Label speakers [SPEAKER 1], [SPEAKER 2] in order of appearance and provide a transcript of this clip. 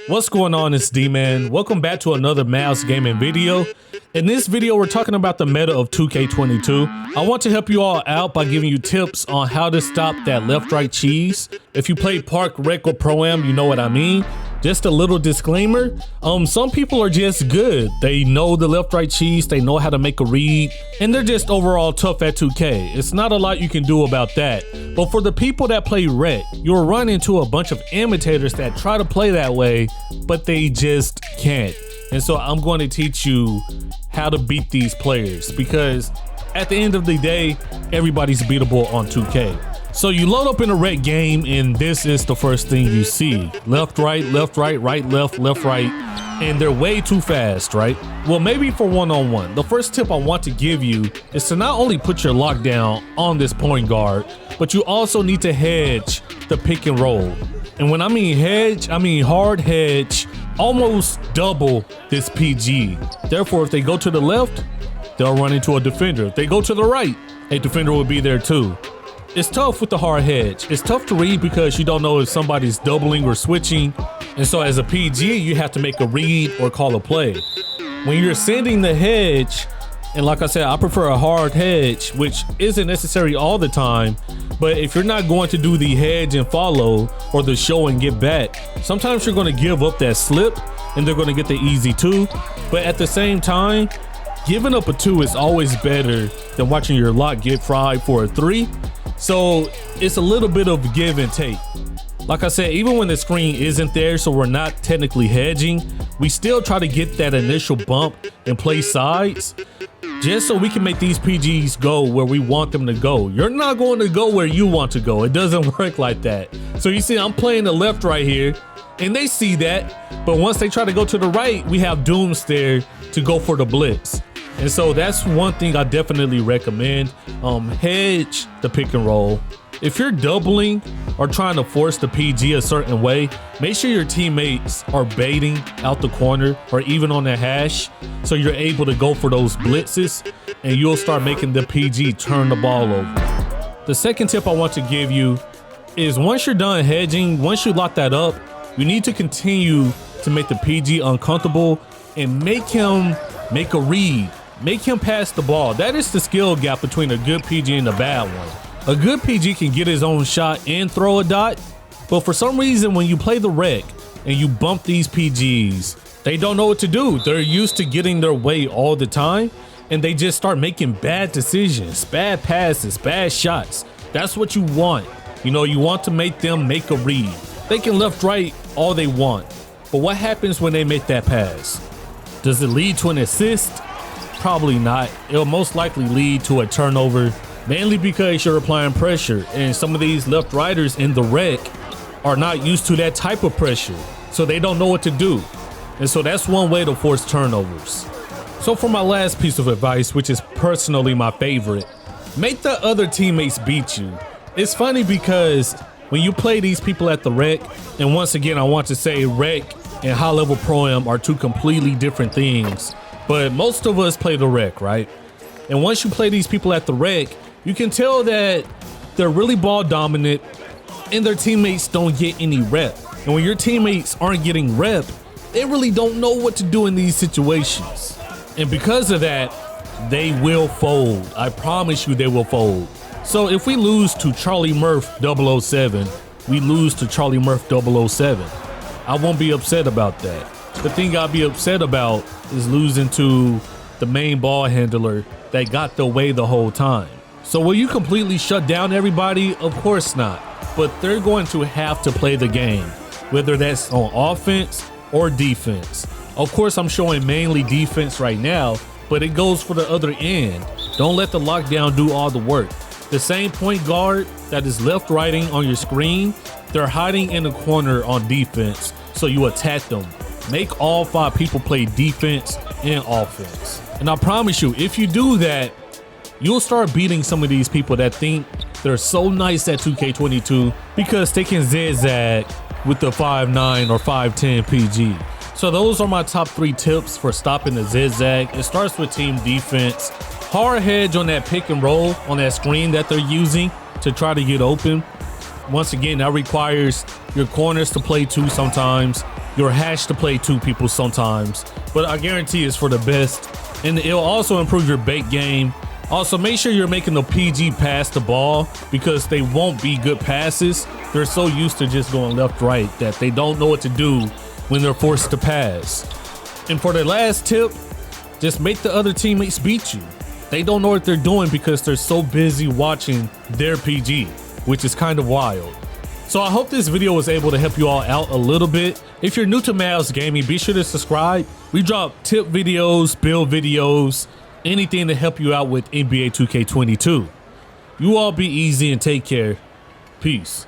[SPEAKER 1] What's going on? It's Dman. Welcome back to another Mavs Gaming video. In this video, we're talking about the meta of 2K22. I want to help you all out by giving you tips on how to stop that left-right cheese. If you play Park, Rec, or Pro-Am, you know what I mean. Just a little disclaimer, some people are just good. They know the left-right cheese, they know how to make a read, and they're just overall tough at 2K. It's not a lot you can do about that. But for the people that play Rec, you'll run into a bunch of imitators that try to play that way, but they just can't. And so I'm going to teach you how to beat these players, because at the end of the day, everybody's beatable on 2K. So you load up in a Rec game, and this is the first thing you see. Left, right, right, left, right. And they're way too fast, right? Well, maybe for one-on-one. The first tip I want to give you is to not only put your lockdown on this point guard, but you also need to hedge the pick and roll. And when I mean hedge, I mean hard hedge, almost double this PG. Therefore, if they go to the left, they'll run into a defender. If they go to the right, a defender will be there too. It's tough with the hard hedge. It's tough to read because you don't know if somebody's doubling or switching. And so as a PG, you have to make a read or call a play. When you're sending the hedge, and like I said, I prefer a hard hedge, which isn't necessary all the time. But if you're not going to do the hedge and follow or the show and get back, sometimes you're going to give up that slip and they're going to get the easy two. But at the same time, giving up a two is always better than watching your lock get fried for a three. So it's a little bit of give and take. Like I said, even when the screen isn't there, so we're not technically hedging, we still try to get that initial bump and play sides just so we can make these PGs go where we want them to go. You're not going to go where you want to go. It doesn't work like that. So you see, I'm playing the left right here, and they see that. But once they try to go to the right, we have Dooms there to go for the blitz. And so that's one thing I definitely recommend. Hedge the pick and roll. If you're doubling or trying to force the PG a certain way, make sure your teammates are baiting out the corner or even on the hash, so you're able to go for those blitzes and you'll start making the PG turn the ball over. The second tip I want to give you is once you're done hedging, once you lock that up, you need to continue to make the PG uncomfortable and make him make a read. Make him pass the ball. That is the skill gap between a good PG and a bad one. A good PG can get his own shot and throw a dot, but for some reason when you play the Rec and you bump these PGs, they don't know what to do. They're used to getting their way all the time, and they just start making bad decisions, bad passes, bad shots. That's what you want. You know, you want to make them make a read. They can left, right all they want, but what happens when they make that pass? Does it lead to an assist? Probably not. It'll most likely lead to a turnover, mainly because you're applying pressure, and some of these left-righters in the Rec are not used to that type of pressure, so they don't know what to do. And so that's one way to force turnovers. So for my last piece of advice, which is personally my favorite, make the other teammates beat you. It's funny because when you play these people at the Rec, and once again I want to say Rec and high-level Pro-Am are two completely different things, but most of us play the Rec, right? And once you play these people at the Rec, you can tell that they're really ball dominant and their teammates don't get any rep. And when your teammates aren't getting rep, they really don't know what to do in these situations. And because of that, they will fold. I promise you they will fold. So if we lose to Charlie Murph 007, we lose to Charlie Murph 007. I won't be upset about that. The thing I'll be upset about is losing to the main ball handler that got the way the whole time. So will you completely shut down everybody? Of course not. But they're going to have to play the game, whether that's on offense or defense. Of course, I'm showing mainly defense right now, but it goes for the other end. Don't let the lockdown do all the work. The same point guard that is left-righting on your screen, they're hiding in the corner on defense, so you attack them. Make all 5 people play defense and offense. And I promise you, if you do that, you'll start beating some of these people that think they're so nice at 2K22 because they can zigzag with the 5'9" or 5'10" PG. So those are my top 3 tips for stopping the zigzag. It starts with team defense. Hard hedge on that pick and roll on that screen that they're using to try to get open. Once again, that requires your corners to play too sometimes. you're hashed to play 2 people sometimes, but I guarantee it's for the best. And it'll also improve your bait game. Also, make sure you're making the PG pass the ball, because they won't be good passes. They're so used to just going left, right that they don't know what to do when they're forced to pass. And for the last tip, just make the other teammates beat you. They don't know what they're doing because they're so busy watching their PG, which is kind of wild. So I hope this video was able to help you all out a little bit. If you're new to Mavs Gaming, be sure to subscribe. We drop tip videos, build videos, anything to help you out with NBA 2K22. You all be easy and take care. Peace.